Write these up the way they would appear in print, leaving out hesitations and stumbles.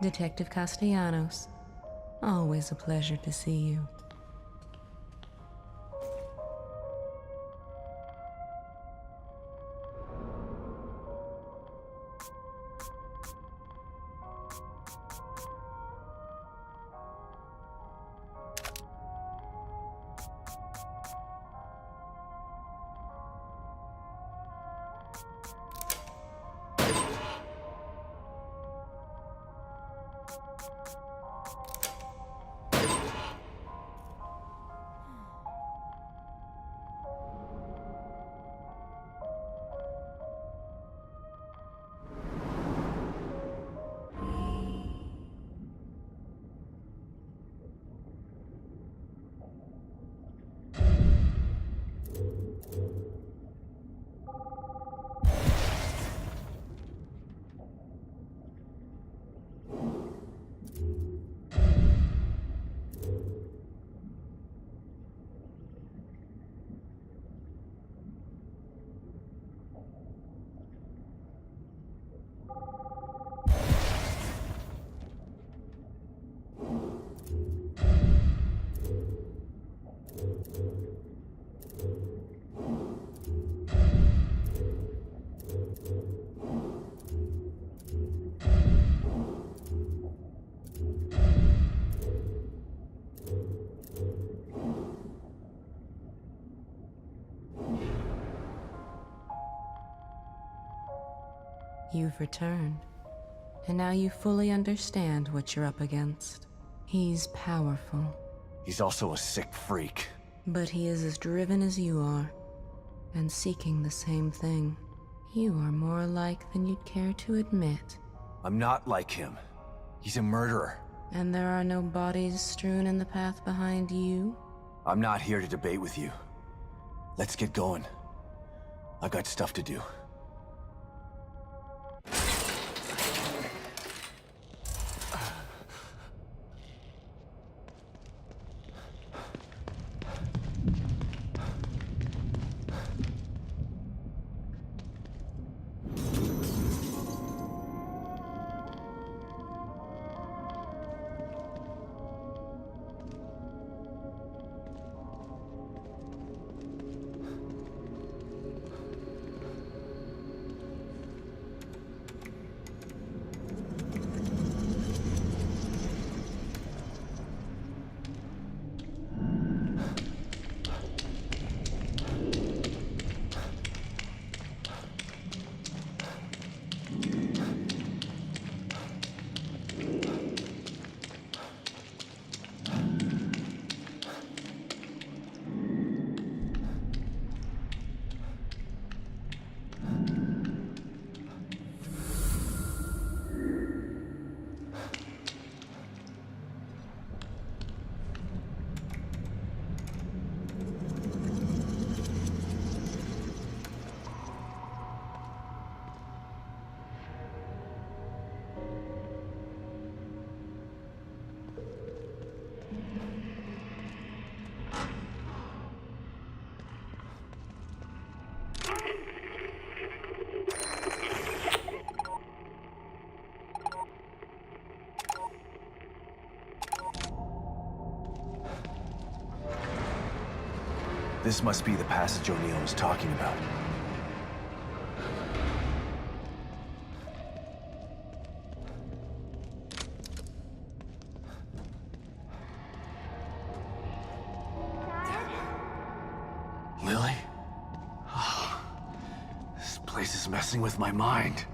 Detective Castellanos. Always a pleasure to see you. You've returned, and now you fully understand what you're up against. He's powerful. He's also a sick freak. But he is as driven as you are, and seeking the same thing. You are more alike than you'd care to admit. I'm not like him. He's a murderer. And there are no bodies strewn in the path behind you? I'm not here to debate with you. Let's get going. I got stuff to do. This must be the passage O'Neill was talking about. Lily? Oh, this place is messing with my mind.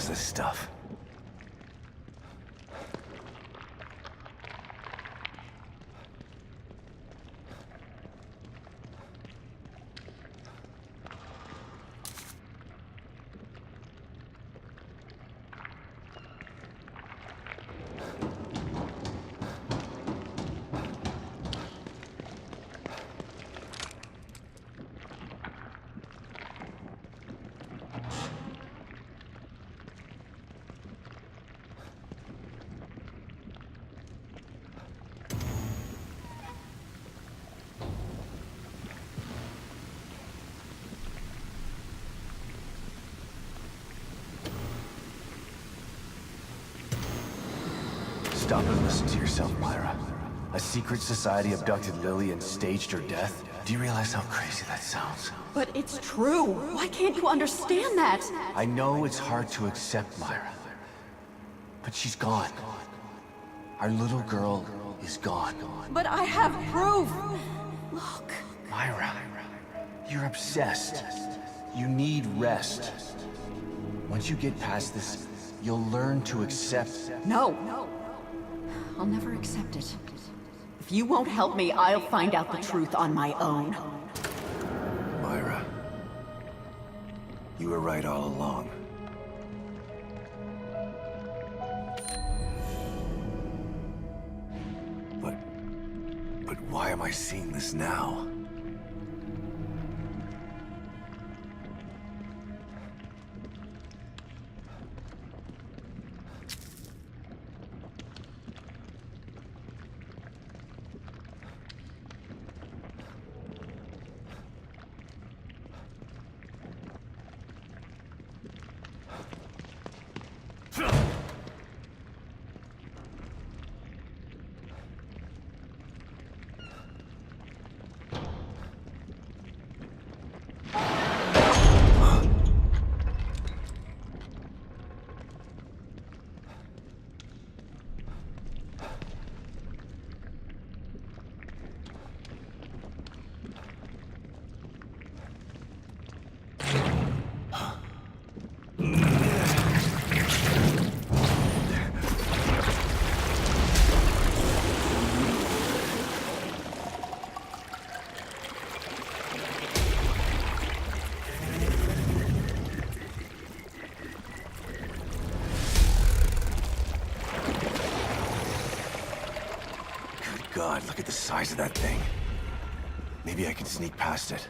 is this stuff? Stop and listen to yourself, Myra. A secret society abducted Lily and staged her death? Do you realize how crazy that sounds? But it's true. Why can't you understand that? I know it's hard to accept, Myra. But she's gone. Our little girl is gone. But I have proof. Look. Myra, you're obsessed. You need rest. Once you get past this, you'll learn to accept... No. I'll never accept it. If you won't help me, I'll find out the truth on my own. Myra, you were right all along. But why am I seeing this now? God, look at the size of that thing. Maybe I can sneak past it.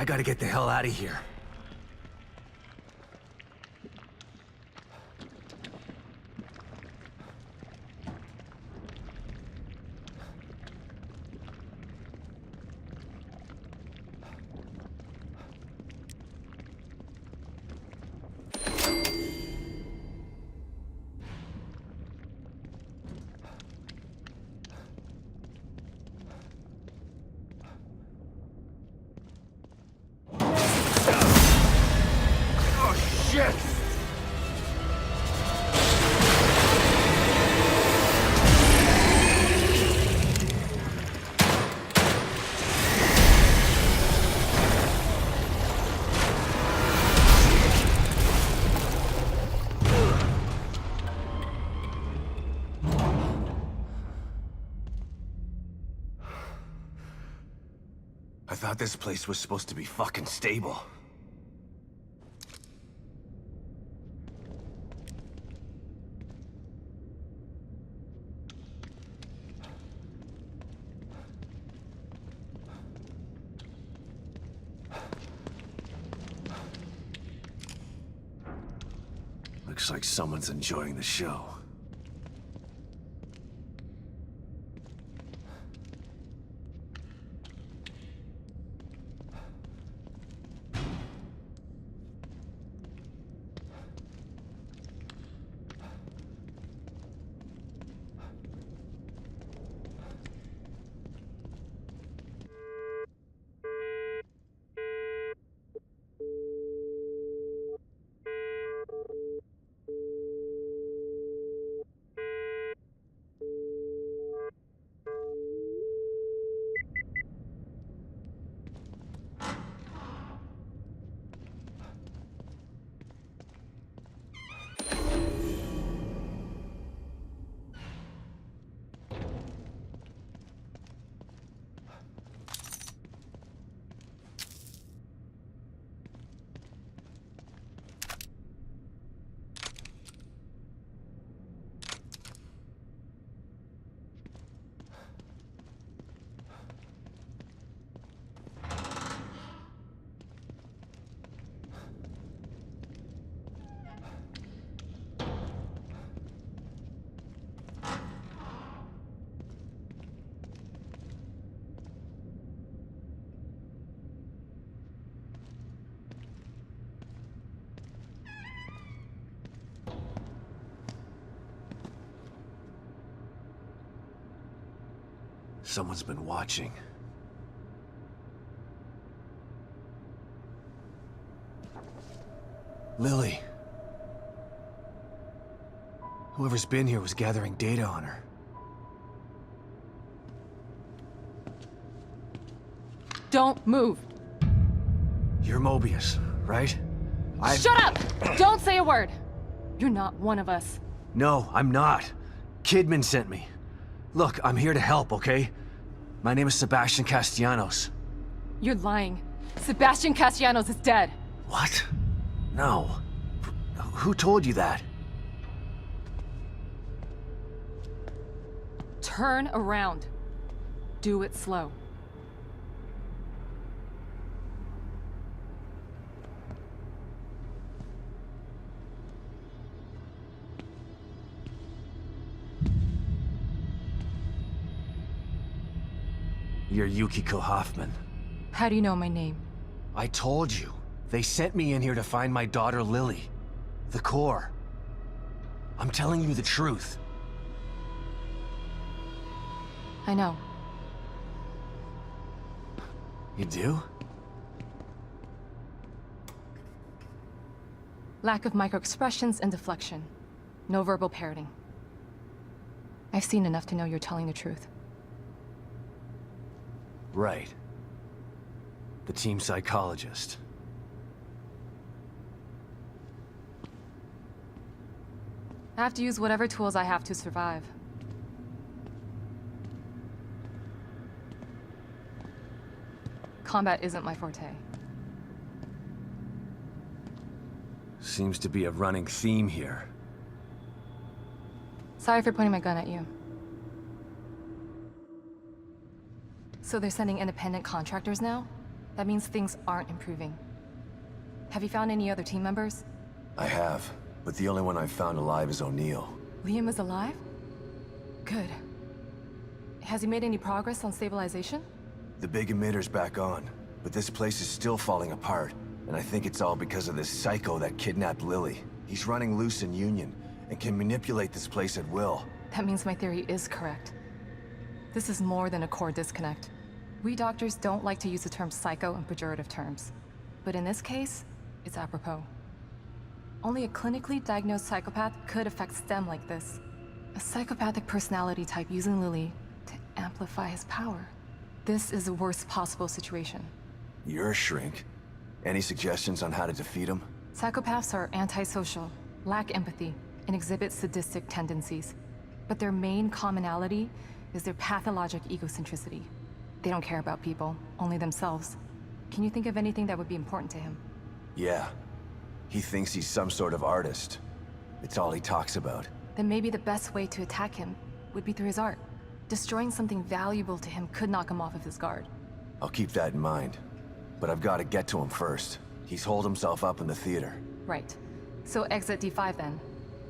I gotta get the hell out of here. I thought this place was supposed to be fucking stable. Looks like someone's enjoying the show. Someone's been watching. Lily. Whoever's been here was gathering data on her. Don't move. You're Mobius, right? Shut up! Don't say a word. You're not one of us. No, I'm not. Kidman sent me. Look, I'm here to help, okay? My name is Sebastian Castellanos. You're lying. Sebastian Castellanos is dead. What? No. Who told you that? Turn around. Do it slow. You're Yukiko Hoffman. How do you know my name? I told you. They sent me in here to find my daughter Lily. The core. I'm telling you the truth. I know. You do? Lack of microexpressions and deflection. No verbal parroting. I've seen enough to know you're telling the truth. Right. The team psychologist. I have to use whatever tools I have to survive. Combat isn't my forte. Seems to be a running theme here. Sorry for pointing my gun at you. So they're sending independent contractors now? That means things aren't improving. Have you found any other team members? I have, but the only one I've found alive is O'Neill. Liam is alive? Good. Has he made any progress on stabilization? The big emitter's back on, but this place is still falling apart, and I think it's all because of this psycho that kidnapped Lily. He's running loose in Union, and can manipulate this place at will. That means my theory is correct. This is more than a core disconnect. We doctors don't like to use the term psycho in pejorative terms, but in this case, it's apropos. Only a clinically diagnosed psychopath could affect STEM like this. A psychopathic personality type using Lily to amplify his power. This is the worst possible situation. You're a shrink. Any suggestions on how to defeat him? Psychopaths are antisocial, lack empathy, and exhibit sadistic tendencies. But their main commonality is their pathologic egocentricity. They don't care about people, only themselves. Can you think of anything that would be important to him? Yeah. He thinks he's some sort of artist. It's all he talks about. Then maybe the best way to attack him would be through his art. Destroying something valuable to him could knock him off of his guard. I'll keep that in mind. But I've got to get to him first. He's holed himself up in the theater. Right. So exit D5 then.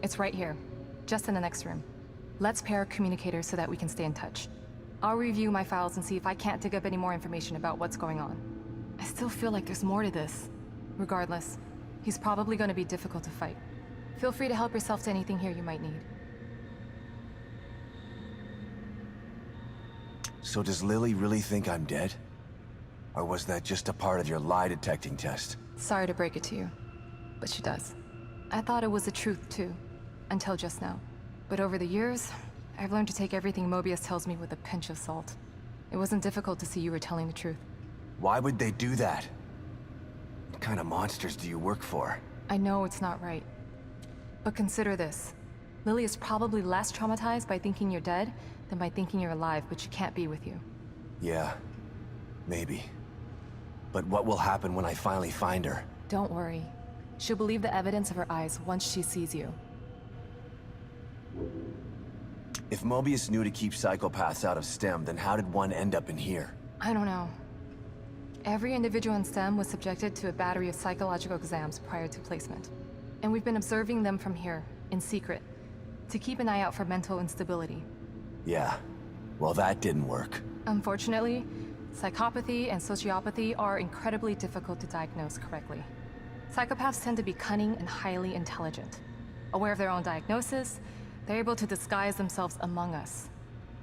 It's right here, just in the next room. Let's pair communicators so that we can stay in touch. I'll review my files and see if I can't dig up any more information about what's going on. I still feel like there's more to this. Regardless, he's probably going to be difficult to fight. Feel free to help yourself to anything here you might need. So does Lily really think I'm dead? Or was that just a part of your lie detecting test? Sorry to break it to you, but she does. I thought it was the truth too, until just now. But over the years, I've learned to take everything Mobius tells me with a pinch of salt. It wasn't difficult to see you were telling the truth. Why would they do that? What kind of monsters do you work for? I know it's not right. But consider this. Lily is probably less traumatized by thinking you're dead than by thinking you're alive, but she can't be with you. Yeah, maybe. But what will happen when I finally find her? Don't worry. She'll believe the evidence of her eyes once she sees you. If Mobius knew to keep psychopaths out of STEM, then how did one end up in here? I don't know. Every individual in STEM was subjected to a battery of psychological exams prior to placement. And we've been observing them from here, in secret, to keep an eye out for mental instability. Yeah, well that didn't work. Unfortunately, psychopathy and sociopathy are incredibly difficult to diagnose correctly. Psychopaths tend to be cunning and highly intelligent. Aware of their own diagnosis, they're able to disguise themselves among us.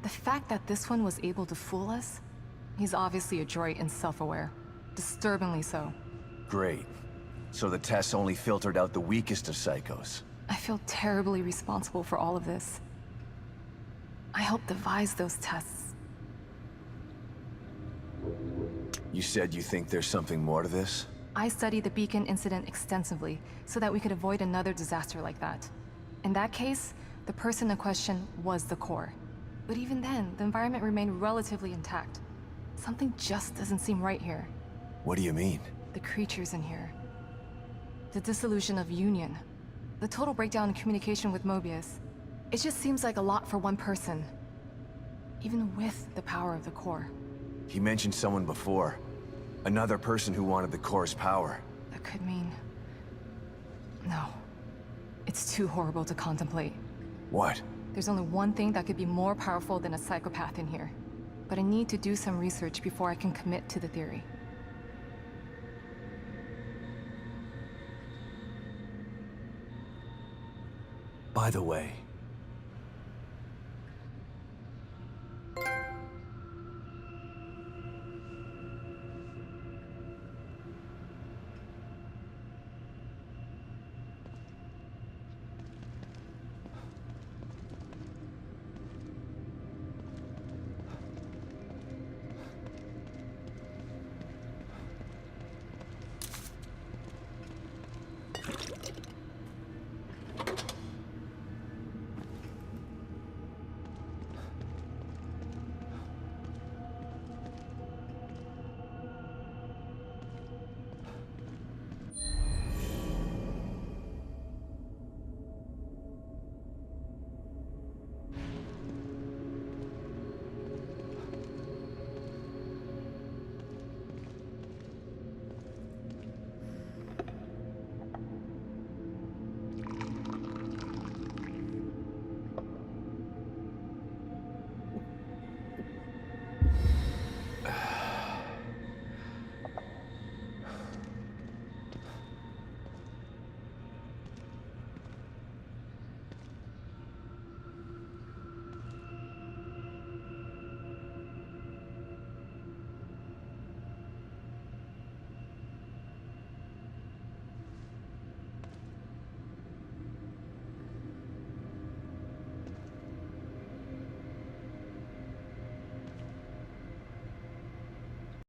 The fact that this one was able to fool us, he's obviously adroit and self-aware. Disturbingly so. Great. So the tests only filtered out the weakest of psychos. I feel terribly responsible for all of this. I helped devise those tests. You said you think there's something more to this? I studied the Beacon incident extensively so that we could avoid another disaster like that. In that case, the person in question was the core. But even then, the environment remained relatively intact. Something just doesn't seem right here. What do you mean? The creatures in here. The dissolution of Union. The total breakdown in communication with Mobius. It just seems like a lot for one person. Even with the power of the core. He mentioned someone before. Another person who wanted the core's power. That could mean... No. It's too horrible to contemplate. What? There's only one thing that could be more powerful than a psychopath in here. But I need to do some research before I can commit to the theory. By the way,